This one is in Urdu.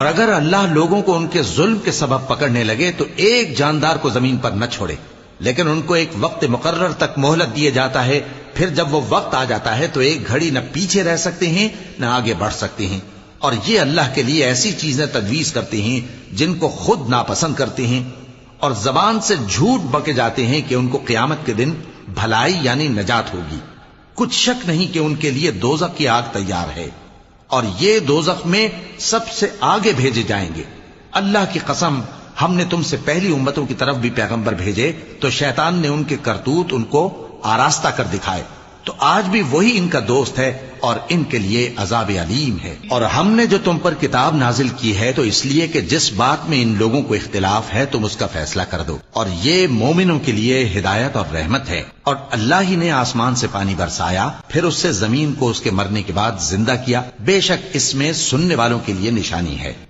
اور اگر اللہ لوگوں کو ان کے ظلم کے سبب پکڑنے لگے تو ایک جاندار کو زمین پر نہ چھوڑے، لیکن ان کو ایک وقت مقرر تک مہلت دیے جاتا ہے، پھر جب وہ وقت آ جاتا ہے تو ایک گھڑی نہ پیچھے رہ سکتے ہیں نہ آگے بڑھ سکتے ہیں، اور یہ اللہ کے لیے ایسی چیزیں تجویز کرتے ہیں جن کو خود ناپسند کرتے ہیں، اور زبان سے جھوٹ بکے جاتے ہیں کہ ان کو قیامت کے دن بھلائی یعنی نجات ہوگی۔ کچھ شک نہیں کہ ان کے لیے دوزخ کی آگ تیار ہے، اور یہ دوزخ میں سب سے آگے بھیجے جائیں گے۔ اللہ کی قسم، ہم نے تم سے پہلی امتوں کی طرف بھی پیغمبر بھیجے تو شیطان نے ان کے کرتوت ان کو آراستہ کر دکھائے، تو آج بھی وہی ان کا دوست ہے اور ان کے لیے عذاب علیم ہے۔ اور ہم نے جو تم پر کتاب نازل کی ہے تو اس لیے کہ جس بات میں ان لوگوں کو اختلاف ہے تم اس کا فیصلہ کر دو، اور یہ مومنوں کے لیے ہدایت اور رحمت ہے۔ اور اللہ ہی نے آسمان سے پانی برسایا، پھر اس سے زمین کو اس کے مرنے کے بعد زندہ کیا، بے شک اس میں سننے والوں کے لیے نشانی ہے۔